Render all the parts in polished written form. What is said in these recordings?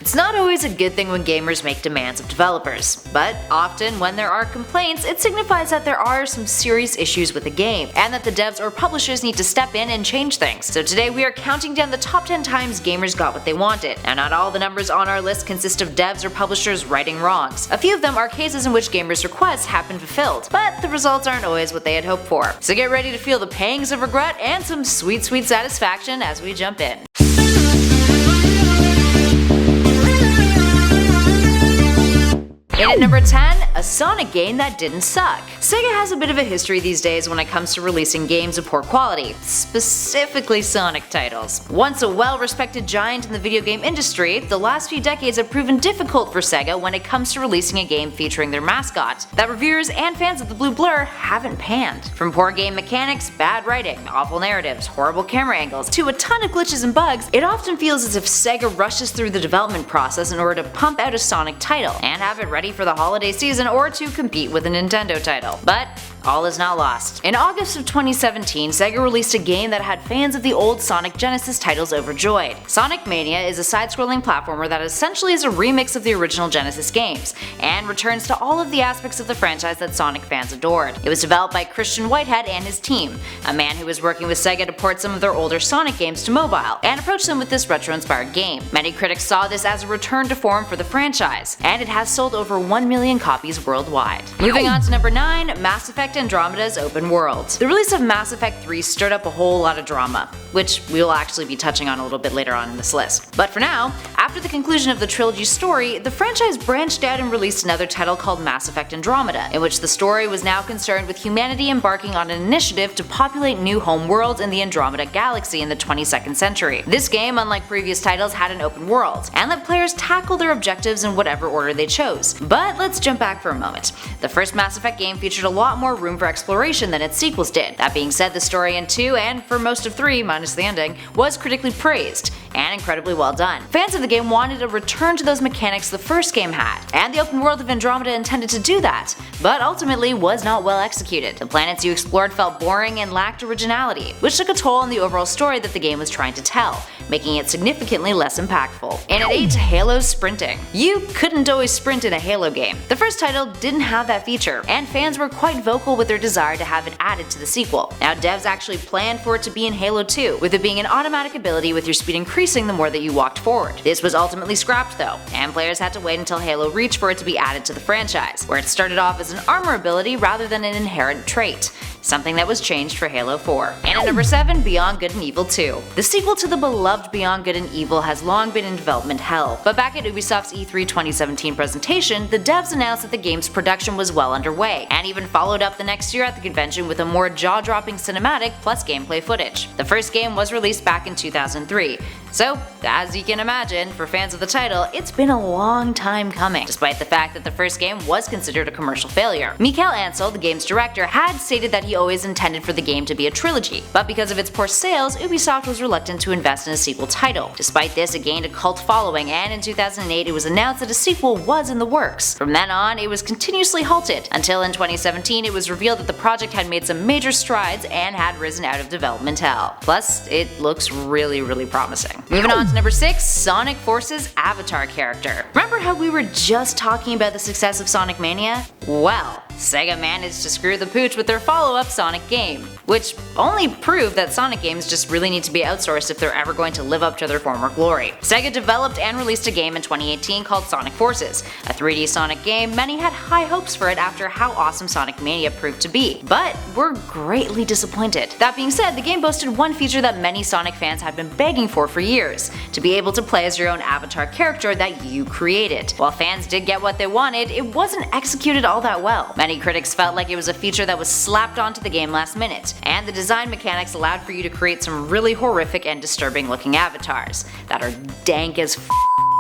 It's not always a good thing when gamers make demands of developers, but often when there are complaints, it signifies that there are some serious issues with the game, and that the devs or publishers need to step in and change things. So today we are counting down the top 10 times gamers got what they wanted. Now, not all the numbers on our list consist of devs or publishers righting wrongs. A few of them are cases in which gamers' requests have been fulfilled, but the results aren't always what they had hoped for. So get ready to feel the pangs of regret and some sweet satisfaction as we jump in. In at number 10, a Sonic game that didn't suck. Sega has a bit of a history these days when it comes to releasing games of poor quality, specifically Sonic titles. Once a well-respected giant in the video game industry, the last few decades have proven difficult for Sega when it comes to releasing a game featuring their mascot, that reviewers and fans of the Blue Blur haven't panned. From poor game mechanics, bad writing, awful narratives, horrible camera angles, to a ton of glitches and bugs, it often feels as if Sega rushes through the development process in order to pump out a Sonic title and have it ready for the holiday season or to compete with a Nintendo title. But all is not lost. In August of 2017, Sega released a game that had fans of the old Sonic Genesis titles overjoyed. Sonic Mania is a side-scrolling platformer that essentially is a remix of the original Genesis games, and returns to all of the aspects of the franchise that Sonic fans adored. It was developed by Christian Whitehead and his team, a man who was working with Sega to port some of their older Sonic games to mobile, and approached them with this retro-inspired game. Many critics saw this as a return to form for the franchise, and it has sold over 1 million copies worldwide. Moving on to number 9, Mass Effect Andromeda's open world. The release of Mass Effect 3 stirred up a whole lot of drama, which we will actually be touching on a little bit later on in this list. But for now, after the conclusion of the trilogy story, the franchise branched out and released another title called Mass Effect Andromeda, in which the story was now concerned with humanity embarking on an initiative to populate new home worlds in the Andromeda galaxy in the 22nd century. This game, unlike previous titles, had an open world, and let players tackle their objectives in whatever order they chose. But let's jump back for a moment. The first Mass Effect game featured a lot more room for exploration than its sequels did. That being said, the story in 2, and for most of 3, minus the ending, was critically praised, and incredibly well done. Fans of the game wanted a return to those mechanics the first game had, and the open world of Andromeda intended to do that, but ultimately was not well executed. The planets you explored felt boring and lacked originality, which took a toll on the overall story that the game was trying to tell, making it significantly less impactful. And at 8, Halo's sprinting. You couldn't always sprint in a Halo game. The first title didn't have that feature, and fans were quite vocal with their desire to have it added to the sequel. Now, devs actually planned for it to be in Halo 2, with it being an automatic ability with your speed increasing the more that you walked forward. This was ultimately scrapped though, and players had to wait until Halo Reach for it to be added to the franchise, where it started off as an armor ability rather than an inherent trait, something that was changed for Halo 4. And at number 7, Beyond Good and Evil 2. The sequel to the beloved Beyond Good and Evil has long been in development hell, but back at Ubisoft's E3 2017 presentation, the devs announced that the game's production was well underway, and even followed up the next year at the convention with a more jaw-dropping cinematic plus gameplay footage. The first game was released back in 2003, so as you can imagine, for fans of the title, it's been a long time coming, despite the fact that the first game was considered a commercial failure. Mikael Ansel, the game's director, had stated that he always intended for the game to be a trilogy, but because of its poor sales, Ubisoft was reluctant to invest in a sequel title. Despite this, it gained a cult following, and in 2008 it was announced that a sequel was in the works. From then on, it was continuously halted, until in 2017 it was revealed that the project had made some major strides and had risen out of development hell. Plus, it looks really promising. Moving on to number 6, Sonic Force's avatar character. Remember how we were just talking about the success of Sonic Mania? Well, Sega managed to screw the pooch with their follow-up Sonic game, which only proved that Sonic games just really need to be outsourced if they're ever going to live up to their former glory. Sega developed and released a game in 2018 called Sonic Forces, a 3D Sonic game. Many had high hopes for it after how awesome Sonic Mania proved to be, but were greatly disappointed. That being said, the game boasted one feature that many Sonic fans had been begging for years, to be able to play as your own avatar character that you created. While fans did get what they wanted, it wasn't executed all that well. Many critics felt like it was a feature that was slapped onto the game last minute, and the design mechanics allowed for you to create some really horrific and disturbing looking avatars that are dank as f.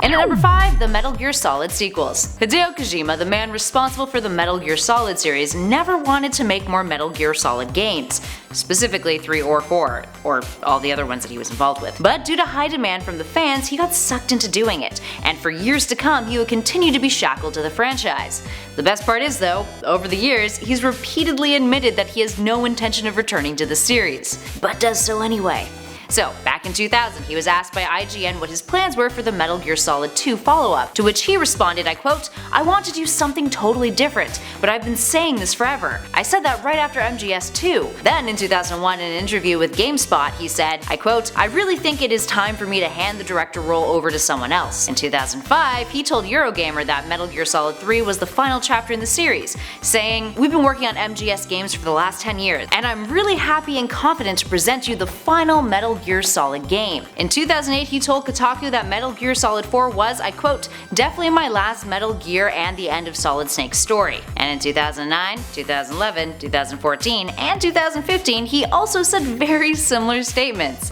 And at number 5, the Metal Gear Solid sequels. Hideo Kojima, the man responsible for the Metal Gear Solid series, never wanted to make more Metal Gear Solid games, specifically 3 or 4, or all the other ones that he was involved with. But due to high demand from the fans, he got sucked into doing it, and for years to come he would continue to be shackled to the franchise. The best part is though, over the years, he's repeatedly admitted that he has no intention of returning to the series, but does so anyway. So, back in 2000, he was asked by IGN what his plans were for the Metal Gear Solid 2 follow-up, to which he responded, I quote, "I want to do something totally different, but I've been saying this forever. I said that right after MGS2. Then in 2001, in an interview with GameSpot, he said, I quote, "I really think it is time for me to hand the director role over to someone else." In 2005, he told Eurogamer that Metal Gear Solid 3 was the final chapter in the series, saying, "We've been working on MGS games for the last 10 years, and I'm really happy and confident to present you the final Metal Gear Solid game." In 2008, he told Kotaku that Metal Gear Solid 4 was, I quote, "definitely my last Metal Gear and the end of Solid Snake's story." And in 2009, 2011, 2014, and 2015, he also said very similar statements.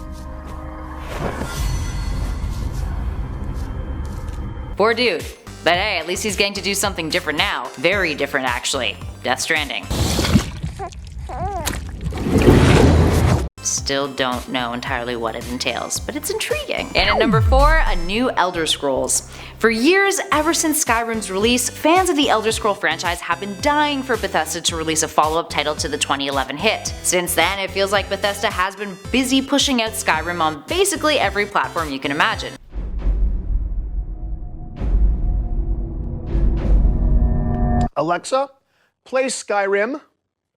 Poor dude. But hey, at least he's getting to do something different now. Very different actually. Death Stranding. Still don't know entirely what it entails, but it's intriguing. And at number 4, a new Elder Scrolls. For years, ever since Skyrim's release, fans of the Elder Scroll franchise have been dying for Bethesda to release a follow-up title to the 2011 hit. Since then, it feels like Bethesda has been busy pushing out Skyrim on basically every platform you can imagine. Alexa, play Skyrim.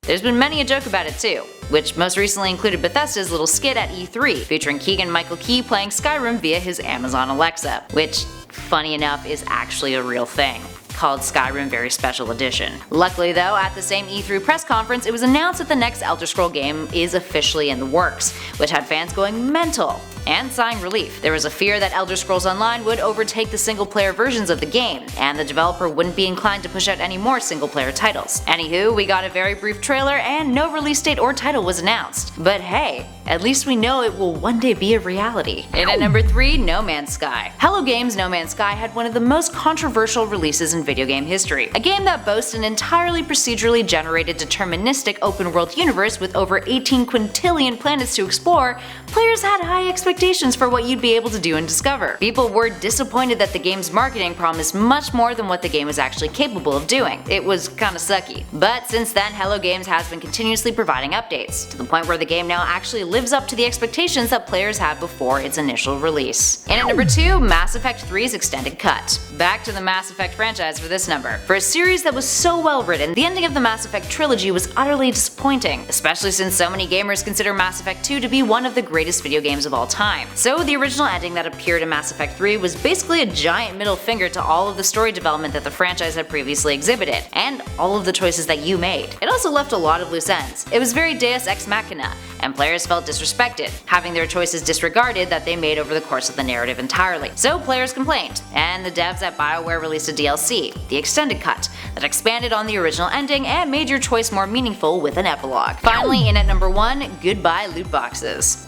There's been many a joke about it too, which most recently included Bethesda's little skit at E3, featuring Keegan-Michael Key playing Skyrim via his Amazon Alexa, which, funny enough, is actually a real thing, called Skyrim Very Special Edition. Luckily though, at the same E3 press conference, it was announced that the next Elder Scroll game is officially in the works, which had fans going mental and sighing relief. There was a fear that Elder Scrolls Online would overtake the single-player versions of the game, and the developer wouldn't be inclined to push out any more single-player titles. Anywho, we got a very brief trailer and no release date or title was announced. But hey, at least we know it will one day be a reality. And at number 3, No Man's Sky. Hello Games' No Man's Sky had one of the most controversial releases in video game history. A game that boasts an entirely procedurally generated deterministic open-world universe with over 18 quintillion planets to explore, players had high expectations for what you'd be able to do and discover. People were disappointed that the game's marketing promised much more than what the game was actually capable of doing. It was kinda sucky. But since then, Hello Games has been continuously providing updates, to the point where the game now actually lives up to the expectations that players had before its initial release. And at number 2, Mass Effect 3's Extended Cut. Back to the Mass Effect franchise for this number. For a series that was so well written, the ending of the Mass Effect trilogy was utterly disappointing, especially since so many gamers consider Mass Effect 2 to be one of the greatest video games of all time. So the original ending that appeared in Mass Effect 3 was basically a giant middle finger to all of the story development that the franchise had previously exhibited, and all of the choices that you made. It also left a lot of loose ends. It was very Deus Ex Machina, and players felt disrespected, having their choices disregarded that they made over the course of the narrative entirely. So players complained, and the devs at BioWare released a DLC, the Extended Cut, that expanded on the original ending and made your choice more meaningful with an epilogue. Finally, in at number 1, goodbye loot boxes.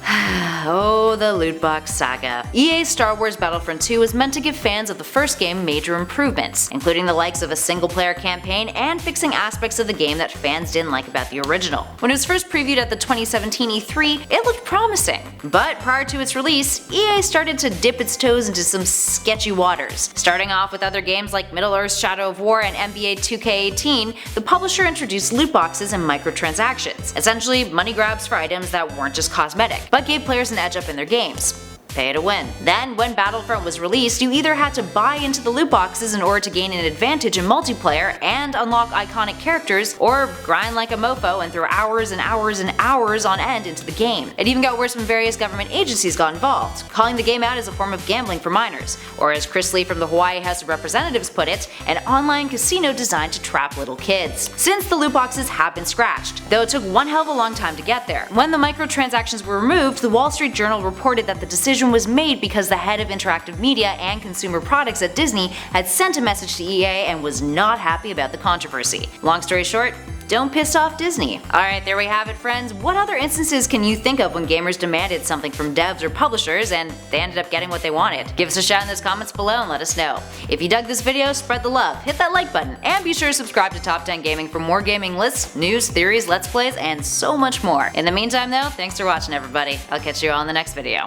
Oh, the loot box saga. EA's Star Wars Battlefront 2 was meant to give fans of the first game major improvements, including the likes of a single-player campaign and fixing aspects of the game that fans didn't like about the original. When it was first previewed at the 2017 E3, it looked promising. But prior to its release, EA started to dip its toes into some sketchy waters. Starting off with other games like Middle-earth's Shadow of War and NBA 2K18, the publisher introduced loot boxes and microtransactions, essentially money grabs for items that weren't just cosmetic, but gave players an edge up in their games. Pay to win. Then, when Battlefront was released, you either had to buy into the loot boxes in order to gain an advantage in multiplayer and unlock iconic characters, or grind like a mofo and throw hours and hours and hours on end into the game. It even got worse when various government agencies got involved, calling the game out as a form of gambling for minors, or as Chris Lee from the Hawaii House of Representatives put it, an online casino designed to trap little kids. Since the loot boxes have been scratched, though it took one hell of a long time to get there. When the microtransactions were removed, the Wall Street Journal reported that the decision was made because the head of interactive media and consumer products at Disney had sent a message to EA and was not happy about the controversy. Long story short, don't piss off Disney. Alright, there we have it friends. What other instances can you think of when gamers demanded something from devs or publishers and they ended up getting what they wanted? Give us a shout in those comments below and let us know. If you dug this video, spread the love, hit that like button, and be sure to subscribe to Top 10 Gaming for more gaming lists, news, theories, let's plays, and so much more. In the meantime though, thanks for watching everybody. I'll catch you all in the next video.